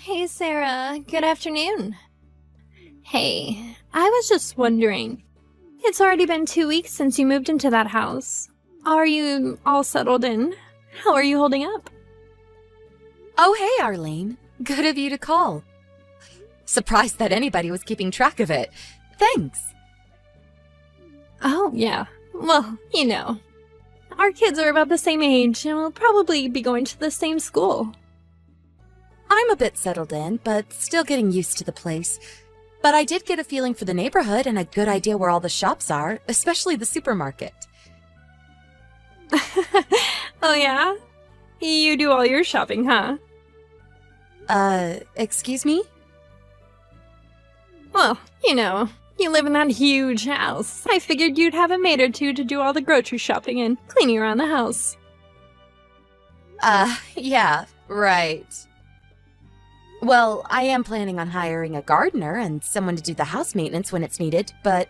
Hey Sarah, good afternoon. Hey, I was just wondering. It's already been 2 weeks since you moved into that house. Are you all settled in? How are you holding up? Oh, hey, Arlene. Good of you to call. Surprised that anybody was keeping track of it. Thanks. Oh, yeah. Well, our kids are about the same age and will probably be going to the same school. I'm a bit settled in, but still getting used to the place. But I did get a feeling for the neighborhood and a good idea where all the shops are, especially the supermarket. Oh, yeah? You do all your shopping, huh? Excuse me? Well, you live in that huge house. I figured you'd have a maid or two to do all the grocery shopping and cleaning around the house. Yeah, right. Well, I am planning on hiring a gardener and someone to do the house maintenance when it's needed, but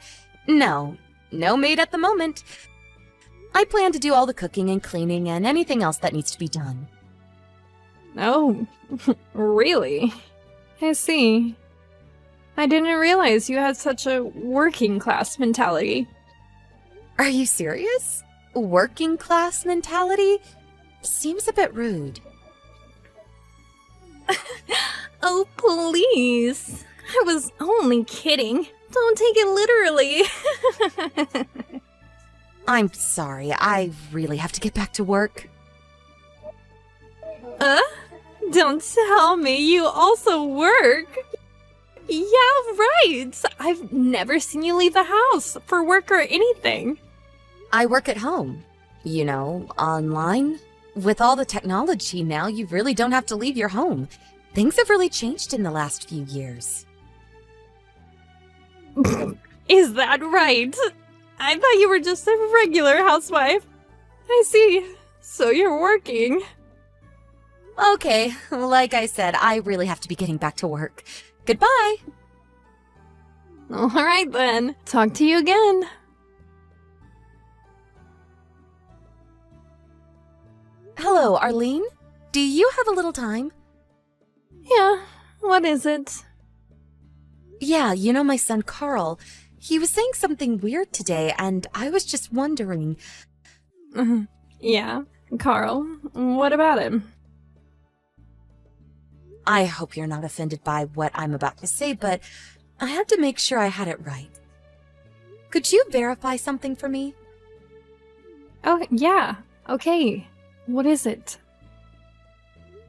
no maid at the moment. I plan to do all the cooking and cleaning and anything else that needs to be done. Oh, really? I see. I didn't realize you had such a working class mentality. Are you serious? Working class mentality? Seems a bit rude. Oh, please. I was only kidding. Don't take it literally. I'm sorry, I really have to get back to work. Don't tell me you also work. Yeah, right. I've never seen you leave the house for work or anything. I work at home. Online. With all the technology now, you really don't have to leave your home. Things have really changed in the last few years. Is that right? I thought you were just a regular housewife. I see. So you're working. Okay, like I said, I really have to be getting back to work. Goodbye! All right then. Talk to you again. Hello, Arlene. Do you have a little time? Yeah, what is it? Yeah, my son Carl. He was saying something weird today, and I was just wondering... Yeah, Carl. What about him? I hope you're not offended by what I'm about to say, but I had to make sure I had it right. Could you verify something for me? Oh, yeah. Okay. What is it?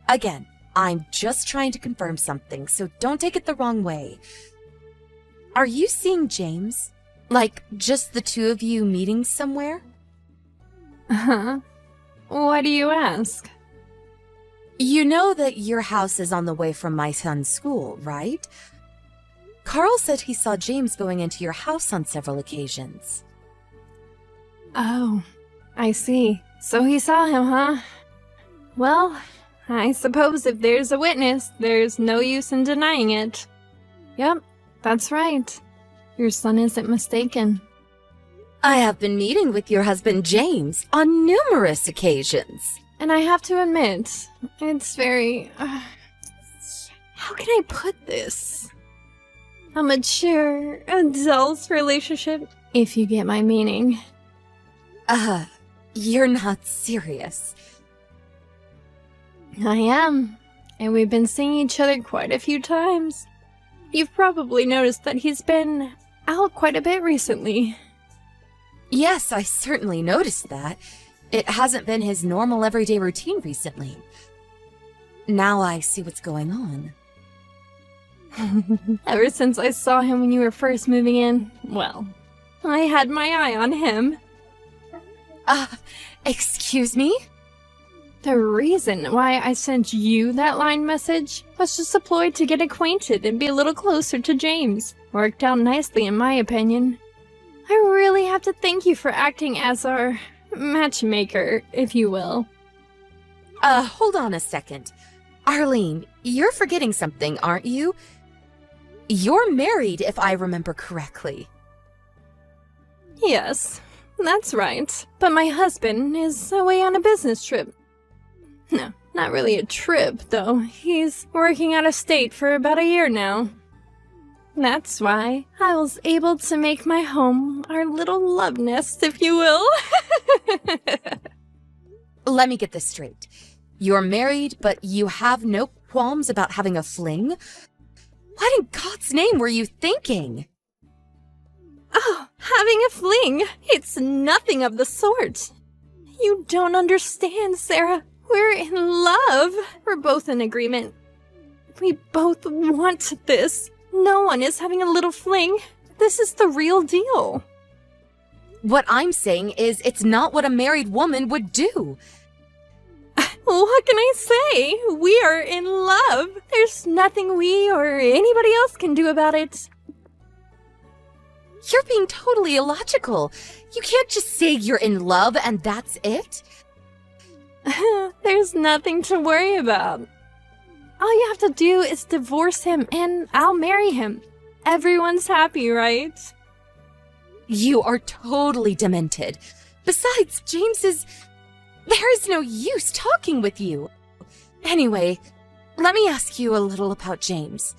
Again, I'm just trying to confirm something, so don't take it the wrong way. Are you seeing James? Like, just the two of you meeting somewhere? Huh? Why do you ask? You know that your house is on the way from my son's school, right? Carl said he saw James going into your house on several occasions. Oh, I see. So he saw him, huh? Well, I suppose if there's a witness, there's no use in denying it. Yep, that's right. Your son isn't mistaken. I have been meeting with your husband James on numerous occasions. And I have to admit, it's very... how can I put this? A mature, adult relationship, if you get my meaning. You're not serious. I am, and we've been seeing each other quite a few times. You've probably noticed that he's been out quite a bit recently. Yes, I certainly noticed that. It hasn't been his normal everyday routine recently. Now I see what's going on. Ever since I saw him when you were first moving in, well, I had my eye on him. Excuse me? The reason why I sent you that line message was just a ploy to get acquainted and be a little closer to James. Worked out nicely in my opinion. I really have to thank you for acting as our matchmaker, if you will. Hold on a second. Arlene, you're forgetting something, aren't you? You're married, if I remember correctly. Yes, that's right. But my husband is away on a business trip. No, Not really a trip, though. He's working out of state for about a year now. That's why I was able to make my home our little love nest, if you will. Let me get this straight. You're married, but you have no qualms about having a fling? What in God's name were you thinking? Oh, having a fling. It's nothing of the sort. You don't understand, Sarah. We're in love. We're both in agreement. We both want this. No one is having a little fling. This is the real deal. What I'm saying is it's not what a married woman would do. What can I say? We are in love. There's nothing we or anybody else can do about it. You're being totally illogical. You can't just say you're in love and that's it. There's nothing to worry about. All you have to do is divorce him and I'll marry him. Everyone's happy, right? You are totally demented. Besides, there is no use talking with you. Anyway, let me ask you a little about James.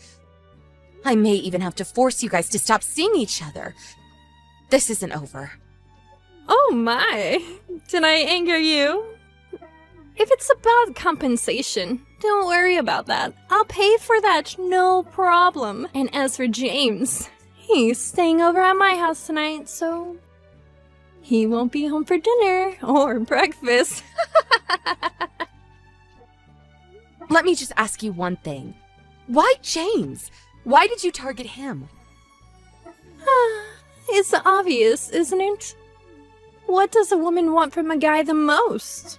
I may even have to force you guys to stop seeing each other. This isn't over. Oh my, did I anger you? If it's about compensation, don't worry about that. I'll pay for that, no problem. And as for James, he's staying over at my house tonight, so he won't be home for dinner or breakfast. Let me just ask you one thing. Why James? Why did you target him? It's obvious, isn't it? What does a woman want from a guy the most?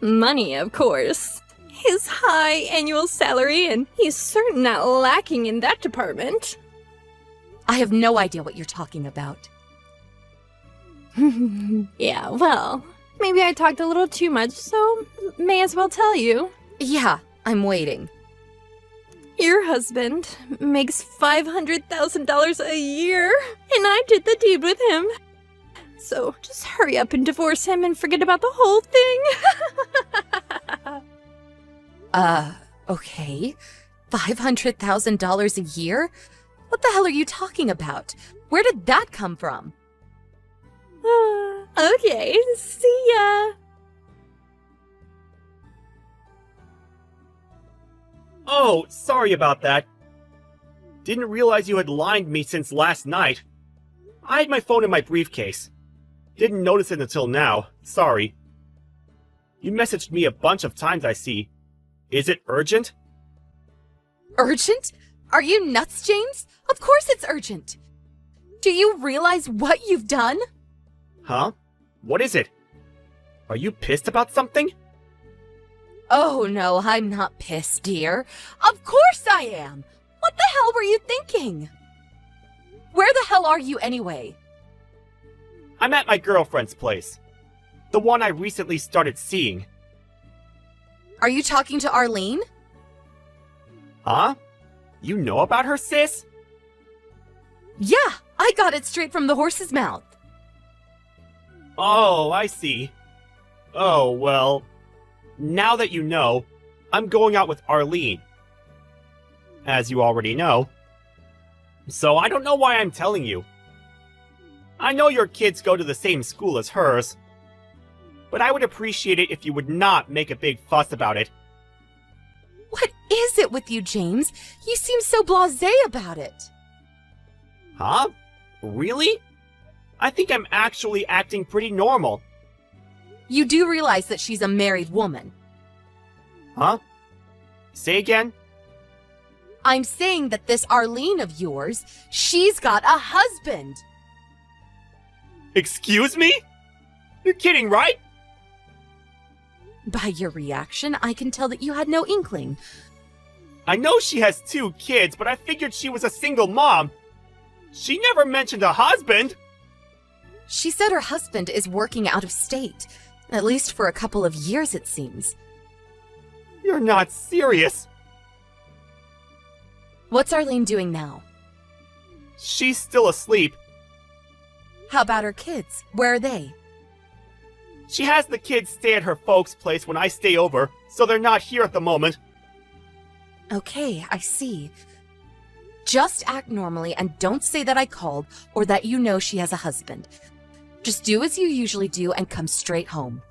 Money, of course. His high annual salary, and he's certain not lacking in that department. I have no idea what you're talking about. Yeah, well, maybe I talked a little too much, so may as well tell you. Yeah, I'm waiting. Your husband makes $500,000 a year, and I did the deed with him. So just hurry up and divorce him and forget about the whole thing. Okay. $500,000 a year? What the hell are you talking about? Where did that come from? Okay, see ya. Oh, sorry about that. Didn't realize you had lined me since last night. I had my phone in my briefcase. Didn't notice it until now. Sorry. You messaged me a bunch of times, I see. Is it urgent? Urgent? Are you nuts, James? Of course it's urgent. Do you realize what you've done? Huh? What is it? Are you pissed about something? Oh no, I'm not pissed, dear. Of course I am! What the hell were you thinking? Where the hell are you anyway? I'm at my girlfriend's place. The one I recently started seeing. Are you talking to Arlene? Huh? You know about her, sis? Yeah, I got it straight from the horse's mouth. Oh, I see. Oh, well, now that you know, I'm going out with Arlene. As you already know. So I don't know why I'm telling you. I know your kids go to the same school as hers, but I would appreciate it if you would not make a big fuss about it. What is it with you, James? You seem so blasé about it. Huh? Really? I think I'm actually acting pretty normal. You do realize that she's a married woman. Huh? Say again? I'm saying that this Arlene of yours, she's got a husband. Excuse me? You're kidding, right? By your reaction, I can tell that you had no inkling. I know she has 2 kids, but I figured she was a single mom. She never mentioned a husband. She said her husband is working out of state. At least for a couple of years, it seems. You're not serious. What's Arlene doing now? She's still asleep. How about her kids? Where are they? She has the kids stay at her folks' place when I stay over, so they're not here at the moment. Okay, I see. Just act normally and don't say that I called or that you know she has a husband. Just do as you usually do and come straight home.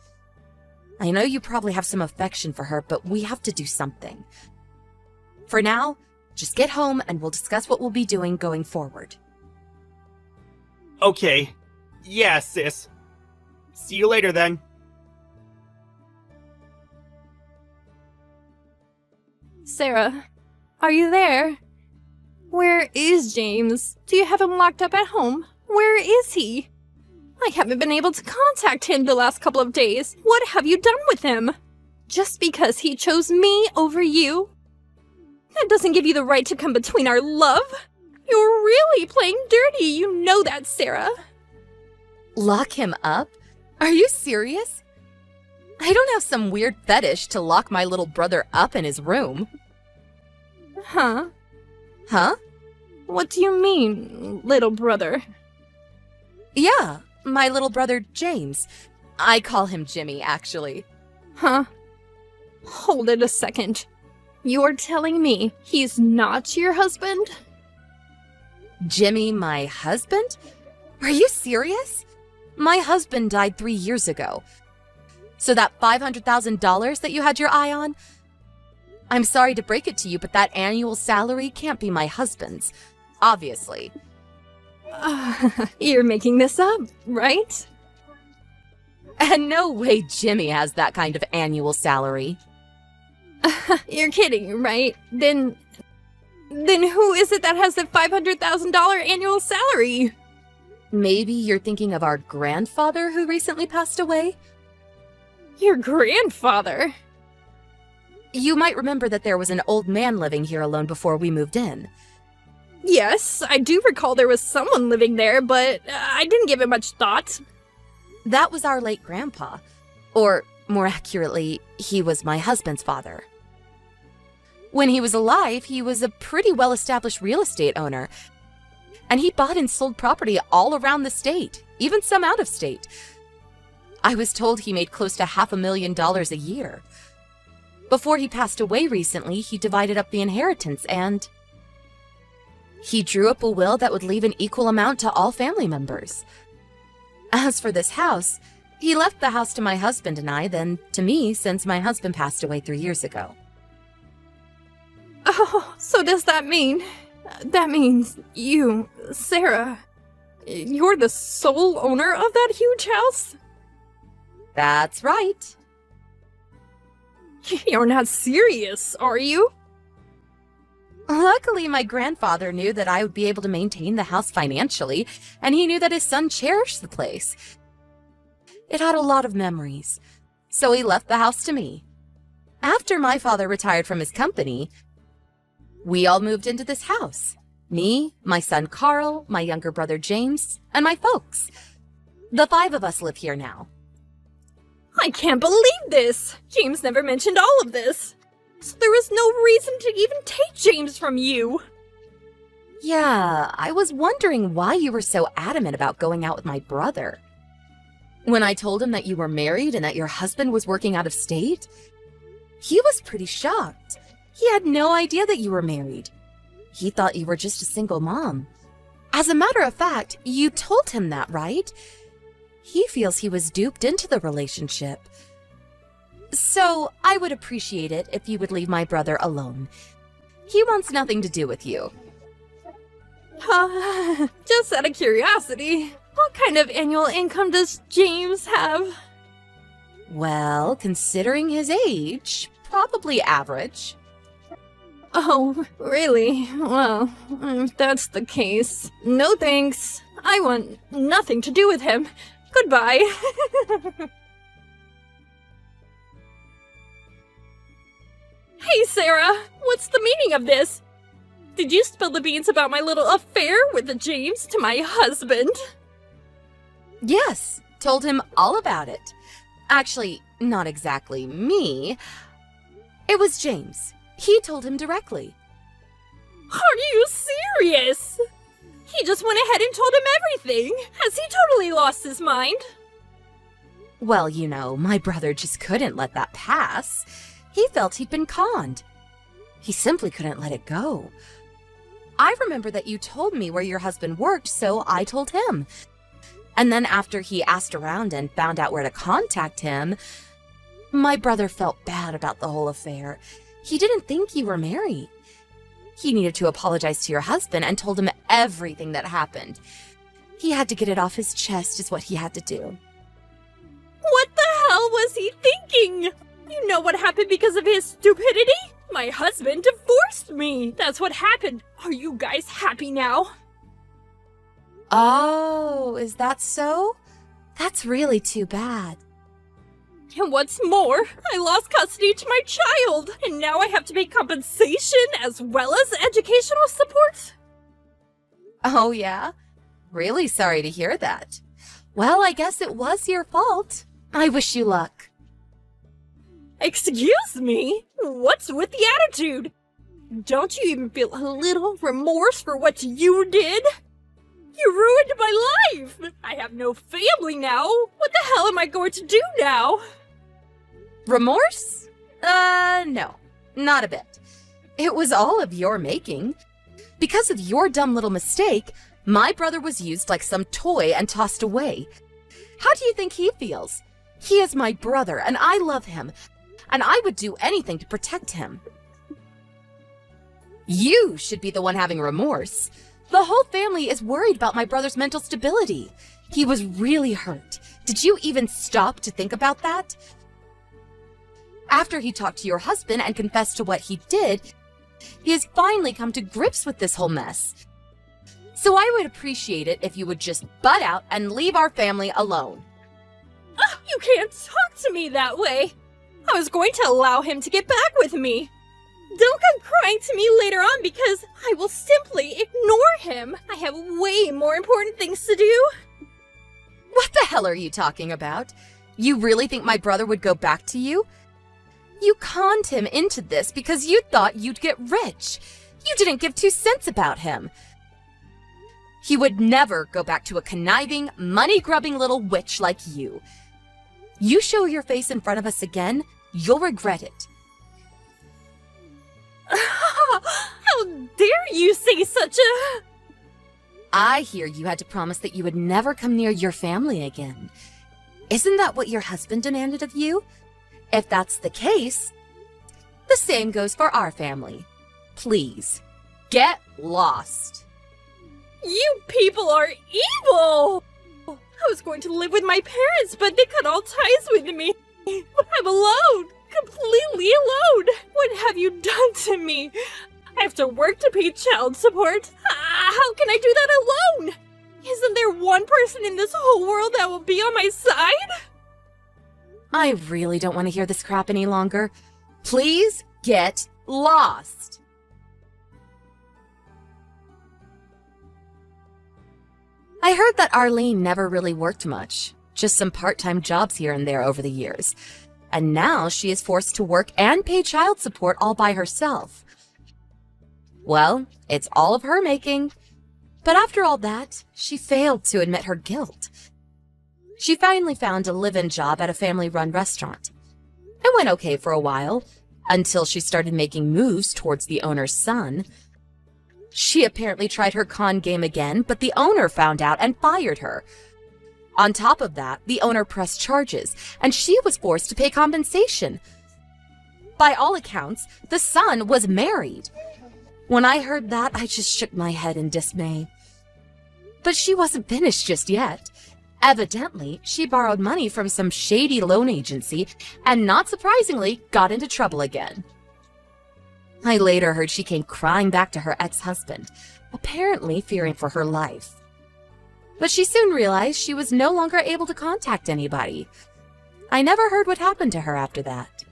I know you probably have some affection for her, but we have to do something. For now, just get home and we'll discuss what we'll be doing going forward. Okay. Yeah, sis. See you later then. Sarah, are you there? Where is James? Do you have him locked up at home? Where is he? I haven't been able to contact him the last couple of days. What have you done with him? Just because he chose me over you? That doesn't give you the right to come between our love. You're really playing dirty, you know that, Sarah. Lock him up? Are you serious? I don't have some weird fetish to lock my little brother up in his room. Huh? Huh? What do you mean, little brother? Yeah, my little brother James. I call him Jimmy, actually. Huh? Hold it a second. You're telling me he's not your husband? Jimmy, my husband? Are you serious? My husband died 3 years ago. So that $500,000 that you had your eye on? I'm sorry to break it to you, but that annual salary can't be my husband's. Obviously. You're making this up, right? And no way Jimmy has that kind of annual salary. You're kidding, right? Then who is it that has the $500,000 annual salary? Maybe you're thinking of our grandfather who recently passed away? Your grandfather? You might remember that there was an old man living here alone before we moved in. Yes, I do recall there was someone living there, but I didn't give it much thought. That was our late grandpa. Or, more accurately, he was my husband's father. When he was alive, he was a pretty well-established real estate owner. And he bought and sold property all around the state, even some out of state. I was told he made close to $500,000 a year. Before he passed away recently, he divided up the inheritance and he drew up a will that would leave an equal amount to all family members. As for this house, he left the house to my husband and I, then to me, since my husband passed away 3 years ago. Oh, so does that mean... That means you, Sarah, you're the sole owner of that huge house? That's right. You're not serious, are you? Luckily, my grandfather knew that I would be able to maintain the house financially, and he knew that his son cherished the place. It had a lot of memories, so he left the house to me. After my father retired from his company, we all moved into this house. Me, my son Carl, my younger brother James, and my folks. The 5 of us live here now. I can't believe this! James never mentioned all of this. So there was no reason to even take James from you. Yeah, I was wondering why you were so adamant about going out with my brother. When I told him that you were married and that your husband was working out of state, he was pretty shocked. He had no idea that you were married. He thought you were just a single mom. As a matter of fact, you told him that, right? He feels he was duped into the relationship. So, I would appreciate it if you would leave my brother alone. He wants nothing to do with you. Just out of curiosity, what kind of annual income does James have? Well, considering his age, probably average. Oh, really? Well, if that's the case, no thanks. I want nothing to do with him. Goodbye. Hey, Sarah, what's the meaning of this? Did you spill the beans about my little affair with James to my husband? Yes, told him all about it. Actually, not exactly me. It was James. He told him directly. Are you serious? He just went ahead and told him everything. Has he totally lost his mind? Well, you know, my brother just couldn't let that pass. He felt he'd been conned. He simply couldn't let it go. I remember that you told me where your husband worked, so I told him. And then after he asked around and found out where to contact him, my brother felt bad about the whole affair. He didn't think you were married. He needed to apologize to your husband and told him everything that happened. He had to get it off his chest is what he had to do. What the hell was he thinking? You know what happened because of his stupidity? My husband divorced me. That's what happened. Are you guys happy now? Oh, is that so? That's really too bad. And what's more, I lost custody to my child, and now I have to pay compensation as well as educational support. Oh, yeah? Really sorry to hear that. Well, I guess it was your fault. I wish you luck. Excuse me? What's with the attitude? Don't you even feel a little remorse for what you did? You ruined my life! I have no family now! What the hell am I going to do now? Remorse? No. Not a bit. It was all of your making. Because of your dumb little mistake, my brother was used like some toy and tossed away. How do you think he feels? He is my brother, and I love him, and I would do anything to protect him. You should be the one having remorse. The whole family is worried about my brother's mental stability. He was really hurt. Did you even stop to think about that? After he talked to your husband and confessed to what he did, he has finally come to grips with this whole mess. So I would appreciate it if you would just butt out and leave our family alone. You can't talk to me that way. I was going to allow him to get back with me. Don't come crying to me later on because I will simply ignore him. I have way more important things to do. What the hell are you talking about? You really think my brother would go back to you? You conned him into this because you thought you'd get rich. You didn't give 2 cents about him. He would never go back to a conniving, money-grubbing little witch like you. You show your face in front of us again, you'll regret it. How dare you say such a... I hear you had to promise that you would never come near your family again. Isn't that what your husband demanded of you? If that's the case, the same goes for our family. Please, get lost. You people are evil! I was going to live with my parents, but they cut all ties with me. I'm alone, completely alone. What have you done to me? I have to work to pay child support. How can I do that alone? Isn't there one person in this whole world that will be on my side? I really don't want to hear this crap any longer. Please get lost. I heard that Arlene never really worked much, just some part-time jobs here and there over the years. And now she is forced to work and pay child support all by herself. Well, it's all of her making. But after all that, she failed to admit her guilt. She finally found a live-in job at a family-run restaurant. It went okay for a while, until she started making moves towards the owner's son. She apparently tried her con game again, but the owner found out and fired her. On top of that, the owner pressed charges, and she was forced to pay compensation. By all accounts, the son was married. When I heard that, I just shook my head in dismay. But she wasn't finished just yet. Evidently, she borrowed money from some shady loan agency and, not surprisingly, got into trouble again. I later heard she came crying back to her ex-husband, apparently fearing for her life. But she soon realized she was no longer able to contact anybody. I never heard what happened to her after that.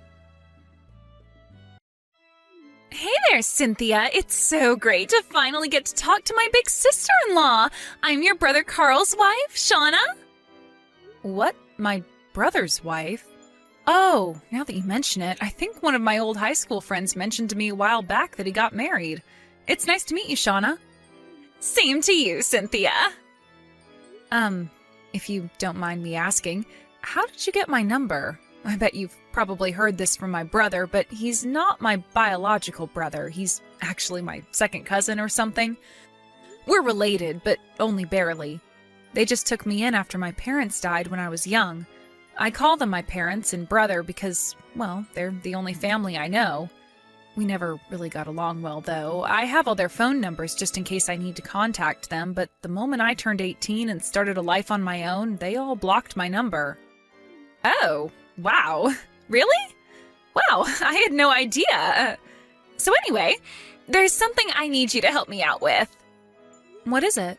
Hey there, Cynthia. It's so great to finally get to talk to my big sister-in-law. I'm your brother Carl's wife, Shauna. What? My brother's wife? Oh, now that you mention it, I think one of my old high school friends mentioned to me a while back that he got married. It's nice to meet you, Shauna. Same to you, Cynthia. If you don't mind me asking, how did you get my number? I bet you've probably heard this from my brother, but he's not my biological brother. He's actually my second cousin or something. We're related, but only barely. They just took me in after my parents died when I was young. I call them my parents and brother because, well, they're the only family I know. We never really got along well, though. I have all their phone numbers just in case I need to contact them, but the moment I turned 18 and started a life on my own, they all blocked my number. Oh, wow. Really? Wow, I had no idea. So anyway, there's something I need you to help me out with. What is it?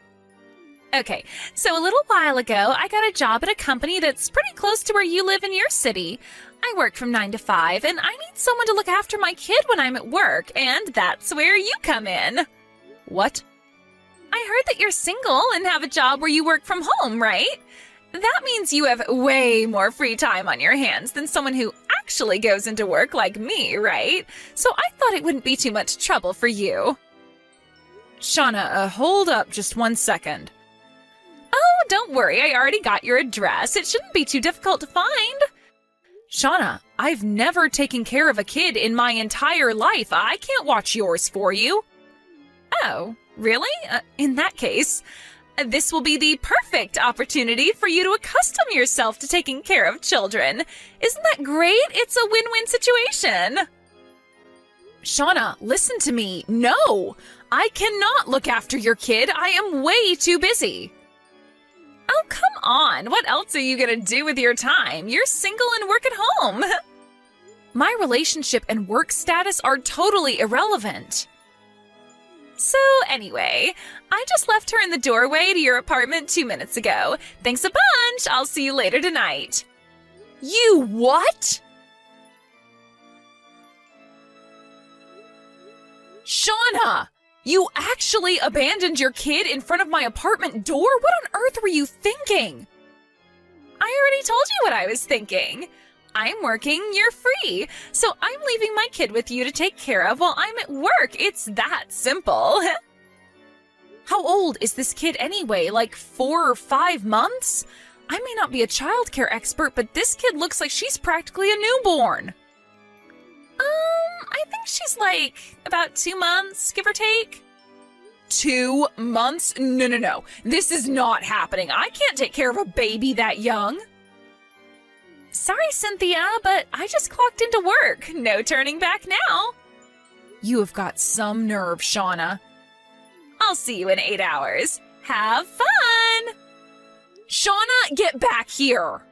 Okay, so a little while ago, I got a job at a company that's pretty close to where you live in your city. I work from 9 to 5, and I need someone to look after my kid when I'm at work, and that's where you come in. What? I heard that you're single and have a job where you work from home, right? That means you have way more free time on your hands than someone who actually goes into work like me, right? So I thought it wouldn't be too much trouble for you. Shauna, hold up just 1 second. Oh, don't worry, I already got your address. It shouldn't be too difficult to find. Shauna, I've never taken care of a kid in my entire life. I can't watch yours for you. Oh, really? In that case, this will be the perfect opportunity for you to accustom yourself to taking care of children. Isn't that great? It's a win-win situation. Shauna, listen to me. No, I cannot look after your kid. I am way too busy. Oh, come on. What else are you going to do with your time? You're single and work at home. My relationship and work status are totally irrelevant. So anyway, I just left her in the doorway to your apartment 2 minutes ago. Thanks a bunch. I'll see you later tonight. You what? Shauna! You actually abandoned your kid in front of my apartment door? What on earth were you thinking? I already told you what I was thinking. I'm working, you're free. So I'm leaving my kid with you to take care of while I'm at work. It's that simple. How old is this kid anyway? Like 4 or 5 months? I may not be a childcare expert, but this kid looks like she's practically a newborn. I think she's like about 2 months, give or take. 2 months? No. This is not happening. I can't take care of a baby that young. Sorry, Cynthia, but I just clocked into work. No turning back now. You have got some nerve, Shauna. I'll see you in 8 hours. Have fun! Shauna, get back here!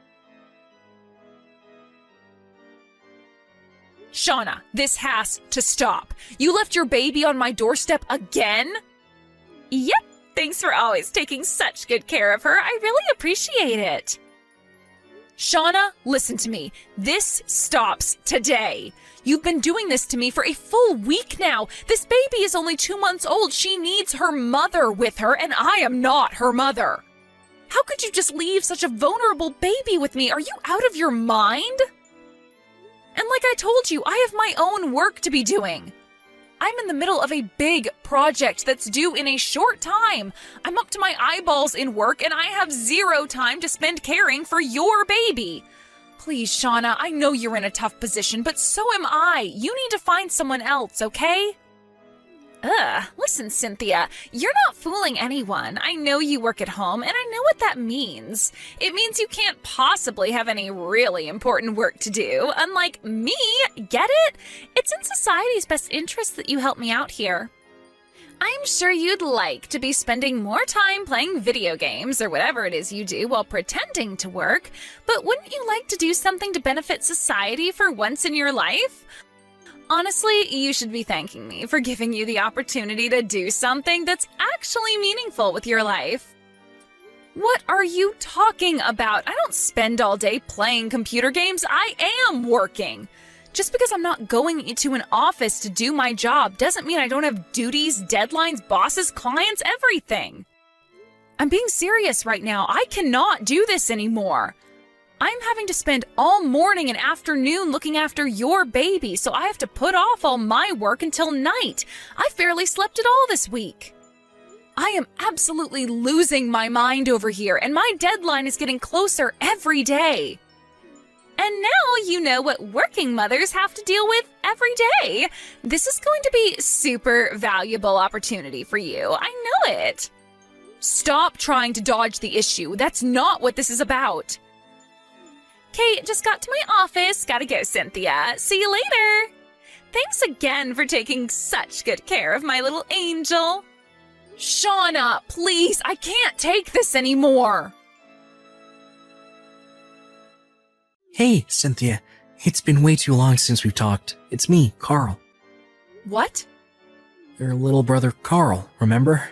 Shauna, this has to stop. You left your baby on my doorstep again? Yep, thanks for always taking such good care of her. I really appreciate it. Shauna, listen to me. This stops today. You've been doing this to me for a full week now. This baby is only 2 months old. She needs her mother with her, and I am not her mother. How could you just leave such a vulnerable baby with me? Are you out of your mind? And like I told you, I have my own work to be doing. I'm in the middle of a big project that's due in a short time. I'm up to my eyeballs in work, and I have 0 time to spend caring for your baby. Please, Shauna, I know you're in a tough position, but so am I. You need to find someone else, okay? Listen, Cynthia, you're not fooling anyone. I know you work at home, and I know what that means. It means you can't possibly have any really important work to do, unlike me, get it? It's in society's best interest that you help me out here. I'm sure you'd like to be spending more time playing video games or whatever it is you do while pretending to work, but wouldn't you like to do something to benefit society for once in your life? Honestly, you should be thanking me for giving you the opportunity to do something that's actually meaningful with your life. What are you talking about? I don't spend all day playing computer games. I am working. Just because I'm not going into an office to do my job doesn't mean I don't have duties, deadlines, bosses, clients, everything. I'm being serious right now. I cannot do this anymore. I'm having to spend all morning and afternoon looking after your baby, so I have to put off all my work until night. I barely slept at all this week. I am absolutely losing my mind over here, and my deadline is getting closer every day. And now you know what working mothers have to deal with every day. This is going to be super valuable opportunity for you. I know it. Stop trying to dodge the issue. That's not what this is about. Kate, just got to my office. Gotta go, Cynthia. See you later. Thanks again for taking such good care of my little angel. Shauna, please, I can't take this anymore. Hey, Cynthia. It's been way too long since we've talked. It's me, Carl. What? Your little brother, Carl, remember?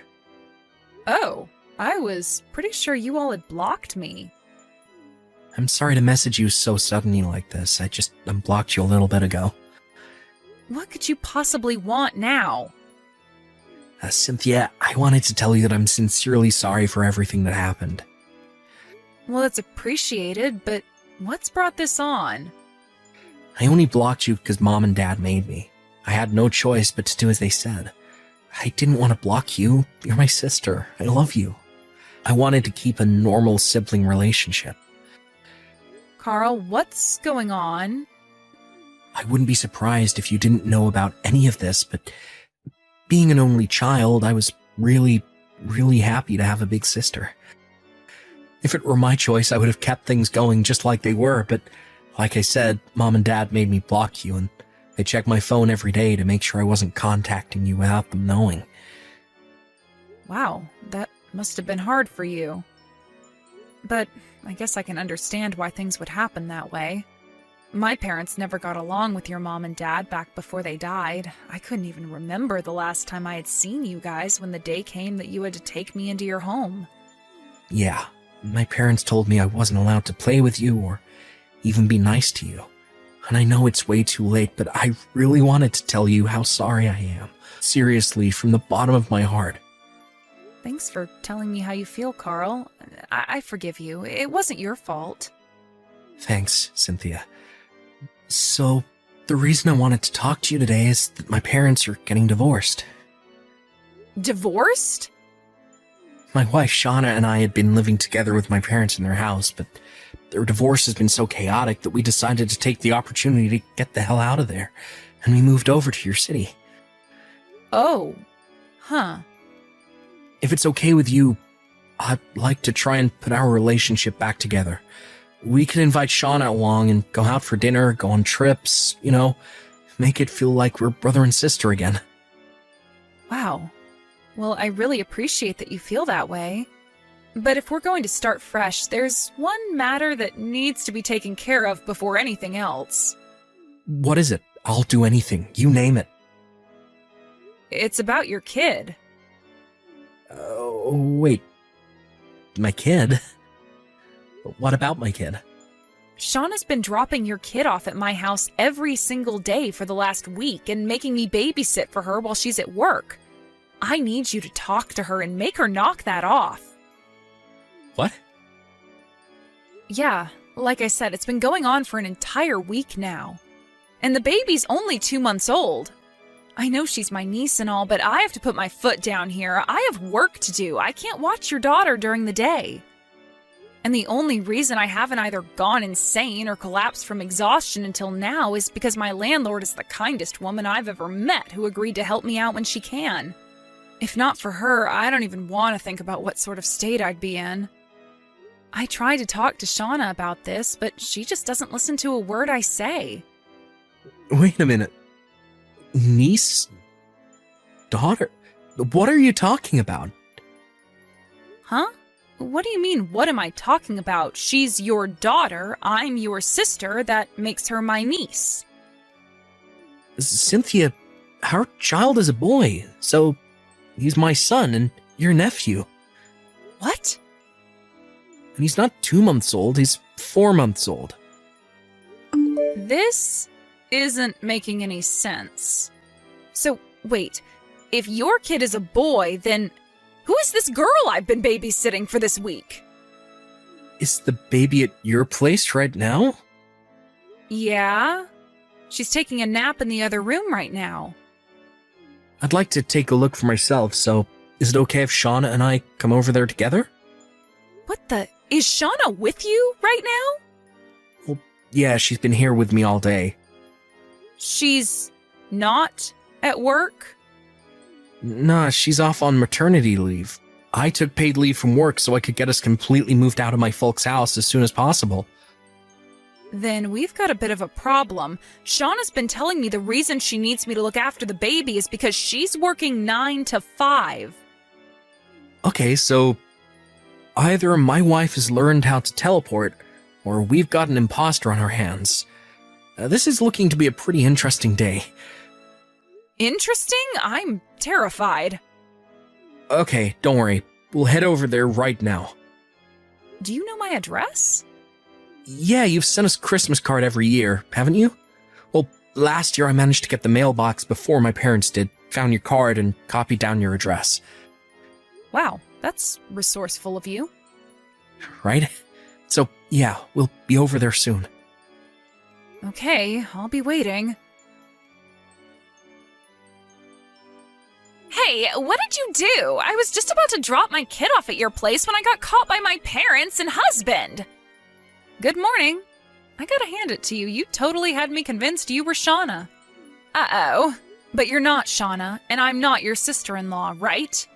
Oh, I was pretty sure you all had blocked me. I'm sorry to message you so suddenly like this. I just unblocked you a little bit ago. What could you possibly want now? Cynthia, I wanted to tell you that I'm sincerely sorry for everything that happened. Well, it's appreciated, but what's brought this on? I only blocked you because Mom and Dad made me. I had no choice but to do as they said. I didn't want to block you. You're my sister. I love you. I wanted to keep a normal sibling relationship. Carl, what's going on? I wouldn't be surprised if you didn't know about any of this, but being an only child, I was really, really happy to have a big sister. If it were my choice, I would have kept things going just like they were, but like I said, Mom and Dad made me block you, and they checked my phone every day to make sure I wasn't contacting you without them knowing. Wow, that must have been hard for you. But I guess I can understand why things would happen that way. My parents never got along with your mom and dad back before they died. I couldn't even remember the last time I had seen you guys when the day came that you had to take me into your home. Yeah, my parents told me I wasn't allowed to play with you or even be nice to you. And I know it's way too late, but I really wanted to tell you how sorry I am. Seriously, from the bottom of my heart. Thanks for telling me how you feel, Carl. I forgive you. It wasn't your fault. Thanks, Cynthia. So, the reason I wanted to talk to you today is that my parents are getting divorced. Divorced? My wife Shauna and I had been living together with my parents in their house, but their divorce has been so chaotic that we decided to take the opportunity to get the hell out of there, and we moved over to your city. Oh. Huh. If it's okay with you, I'd like to try and put our relationship back together. We could invite Shauna along and go out for dinner, go on trips, make it feel like we're brother and sister again. Wow. Well, I really appreciate that you feel that way. But if we're going to start fresh, there's one matter that needs to be taken care of before anything else. What is it? I'll do anything. You name it. It's about your kid. Oh, wait. My kid? What about my kid? Shauna's been dropping your kid off at my house every single day for the last week and making me babysit for her while she's at work. I need you to talk to her and make her knock that off. What? Yeah, like I said, it's been going on for an entire week now. And the baby's only 2 months old. I know she's my niece and all, but I have to put my foot down here. I have work to do. I can't watch your daughter during the day. And the only reason I haven't either gone insane or collapsed from exhaustion until now is because my landlord is the kindest woman I've ever met who agreed to help me out when she can. If not for her, I don't even want to think about what sort of state I'd be in. I tried to talk to Shauna about this, but she just doesn't listen to a word I say. Wait a minute. Niece? Daughter? What are you talking about? Huh? What do you mean, what am I talking about? She's your daughter, I'm your sister, that makes her my niece. Cynthia, our child is a boy, so he's my son and your nephew. What? And he's not 2 months old, he's 4 months old. This isn't making any sense. So, wait, if your kid is a boy, then who is this girl I've been babysitting for this week? Is the baby at your place right now? Yeah. She's taking a nap in the other room right now. I'd like to take a look for myself, so is it okay if Shauna and I come over there together? What the? Is Shauna with you right now? Yeah, she's been here with me all day. She's not at work? Nah, she's off on maternity leave. I took paid leave from work so I could get us completely moved out of my folks' house as soon as possible. Then we've got a bit of a problem. Shauna's been telling me the reason she needs me to look after the baby is because she's working 9 to 5. Okay, so either my wife has learned how to teleport, or we've got an imposter on our hands. This is looking to be a pretty interesting day. Interesting? I'm terrified. Okay, don't worry. We'll head over there right now. Do you know my address? Yeah, you've sent us a Christmas card every year, haven't you? Well, last year I managed to get the mailbox before my parents did, found your card, and copied down your address. Wow, that's resourceful of you. Right? So, yeah, we'll be over there soon. Okay, I'll be waiting. Hey, what did you do? I was just about to drop my kid off at your place when I got caught by my parents and husband. Good morning. I gotta hand it to you. You totally had me convinced you were Shauna. Uh-oh. But you're not Shauna, and I'm not your sister-in-law, right?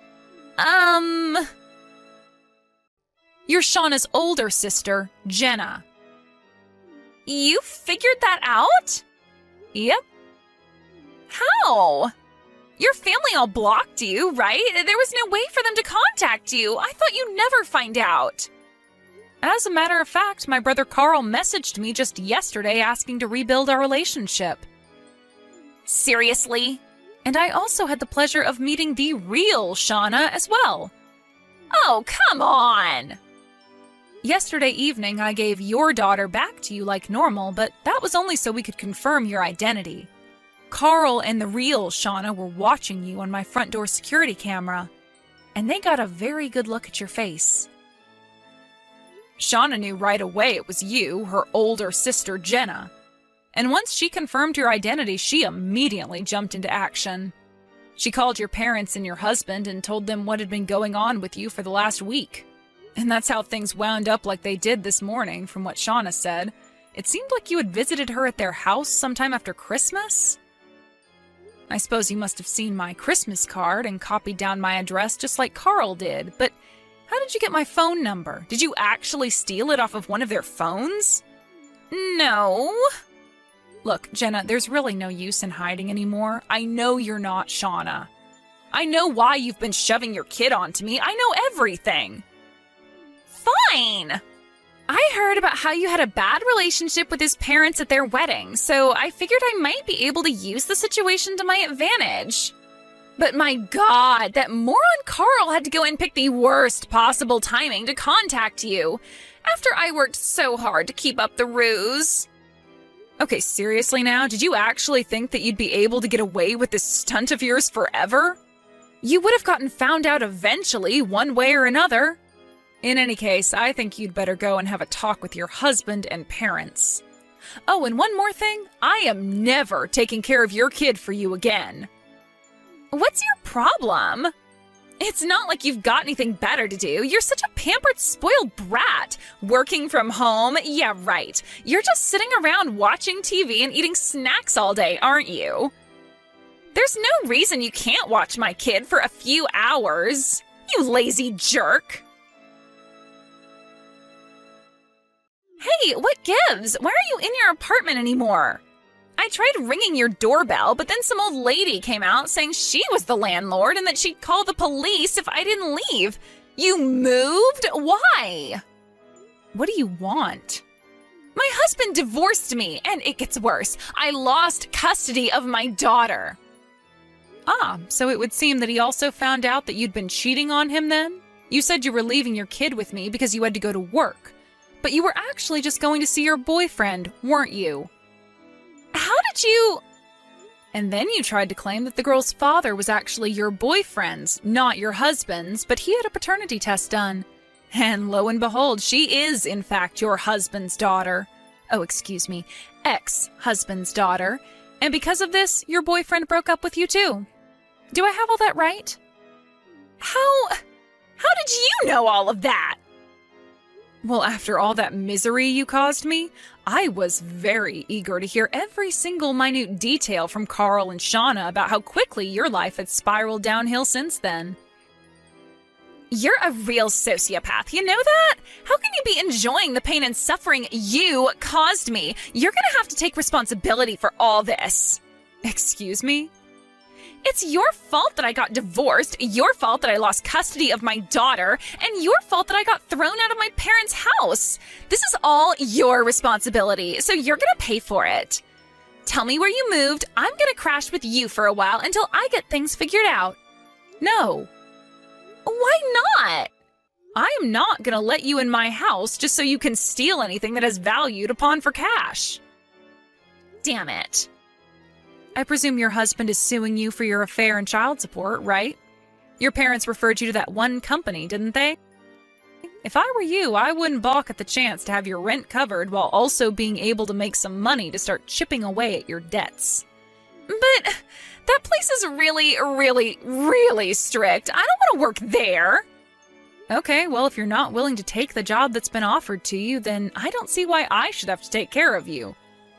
You're Shauna's older sister, Jenna. You figured that out? Yep. How? Your family all blocked you, right? There was no way for them to contact you. I thought you'd never find out. As a matter of fact, my brother Carl messaged me just yesterday asking to rebuild our relationship. Seriously? And I also had the pleasure of meeting the real Shauna as well. Oh, come on! Yesterday evening, I gave your daughter back to you like normal, but that was only so we could confirm your identity. Carl and the real Shauna were watching you on my front door security camera, and they got a very good look at your face. Shauna knew right away it was you, her older sister Jenna. And once she confirmed your identity, she immediately jumped into action. She called your parents and your husband and told them what had been going on with you for the last week. And that's how things wound up like they did this morning, from what Shauna said. It seemed like you had visited her at their house sometime after Christmas. I suppose you must have seen my Christmas card and copied down my address just like Carl did, but how did you get my phone number? Did you actually steal it off of one of their phones? No. Look, Jenna, there's really no use in hiding anymore. I know you're not Shauna. I know why you've been shoving your kid onto me. I know everything. Fine. I heard about how you had a bad relationship with his parents at their wedding, so I figured I might be able to use the situation to my advantage. But my God, that moron Carl had to go and pick the worst possible timing to contact you, after I worked so hard to keep up the ruse. Okay, seriously now, did you actually think that you'd be able to get away with this stunt of yours forever? You would have gotten found out eventually, one way or another. In any case, I think you'd better go and have a talk with your husband and parents. Oh, and one more thing, I am never taking care of your kid for you again. What's your problem? It's not like you've got anything better to do. You're such a pampered, spoiled brat. Working from home? Yeah, right. You're just sitting around watching TV and eating snacks all day, aren't you? There's no reason you can't watch my kid for a few hours. You lazy jerk. Hey, what gives? Why are you in your apartment anymore? I tried ringing your doorbell, but then some old lady came out saying she was the landlord and that she'd call the police if I didn't leave. You moved? Why? What do you want? My husband divorced me, and it gets worse. I lost custody of my daughter. Ah, so it would seem that he also found out that you'd been cheating on him then? You said you were leaving your kid with me because you had to go to work. But you were actually just going to see your boyfriend, weren't you? How did you... And then you tried to claim that the girl's father was actually your boyfriend's, not your husband's, but he had a paternity test done. And lo and behold, she is, in fact, your husband's daughter. Oh, excuse me, ex-husband's daughter. And because of this, your boyfriend broke up with you too. Do I have all that right? How did you know all of that? Well, after all that misery you caused me, I was very eager to hear every single minute detail from Carl and Shauna about how quickly your life had spiraled downhill since then. You're a real sociopath, you know that? How can you be enjoying the pain and suffering you caused me? You're gonna have to take responsibility for all this. Excuse me? It's your fault that I got divorced, your fault that I lost custody of my daughter, and your fault that I got thrown out of my parents' house. This is all your responsibility, so you're gonna pay for it. Tell me where you moved. I'm gonna crash with you for a while until I get things figured out. No. Why not? I am not gonna let you in my house just so you can steal anything that is valued upon for cash. Damn it. I presume your husband is suing you for your affair and child support, right? Your parents referred you to that one company, didn't they? If I were you, I wouldn't balk at the chance to have your rent covered while also being able to make some money to start chipping away at your debts. But that place is really, really, really strict. I don't want to work there. Okay, well, if you're not willing to take the job that's been offered to you, then I don't see why I should have to take care of you.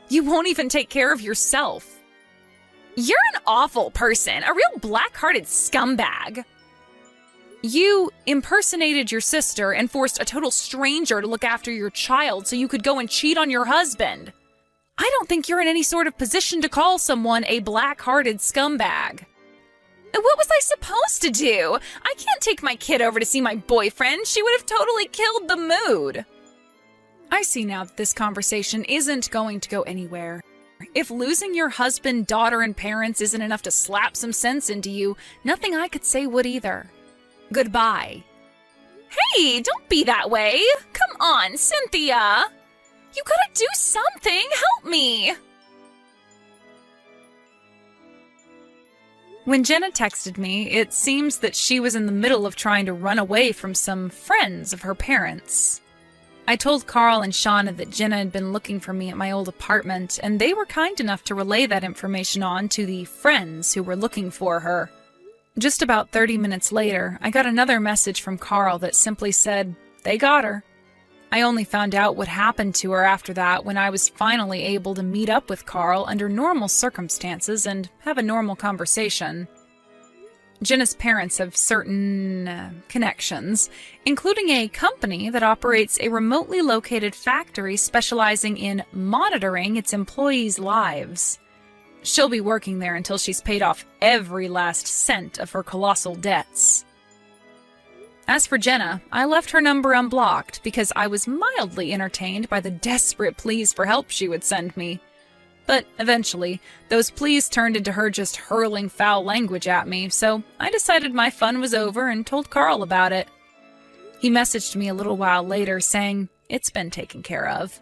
You won't even take care of yourself. You're an awful person, a real black-hearted scumbag. You impersonated your sister and forced a total stranger to look after your child so you could go and cheat on your husband. I don't think you're in any sort of position to call someone a black-hearted scumbag. What was I supposed to do? I can't take my kid over to see my boyfriend. She would have totally killed the mood. I see now that this conversation isn't going to go anywhere. If losing your husband, daughter, and parents isn't enough to slap some sense into you, nothing I could say would either. Goodbye. Hey, don't be that way. Come on, Cynthia. You gotta do something. Help me. When Jenna texted me, it seems that she was in the middle of trying to run away from some friends of her parents. I told Carl and Shauna that Jenna had been looking for me at my old apartment, and they were kind enough to relay that information on to the friends who were looking for her. Just about 30 minutes later, I got another message from Carl that simply said, "They got her." I only found out what happened to her after that when I was finally able to meet up with Carl under normal circumstances and have a normal conversation. Jenna's parents have certain connections, including a company that operates a remotely located factory specializing in monitoring its employees' lives. She'll be working there until she's paid off every last cent of her colossal debts. As for Jenna, I left her number unblocked because I was mildly entertained by the desperate pleas for help she would send me. But eventually, those pleas turned into her just hurling foul language at me, so I decided my fun was over and told Carl about it. He messaged me a little while later saying, "It's been taken care of."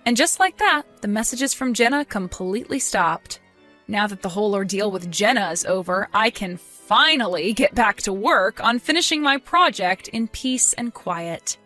And just like that, the messages from Jenna completely stopped. Now that the whole ordeal with Jenna is over, I can finally get back to work on finishing my project in peace and quiet.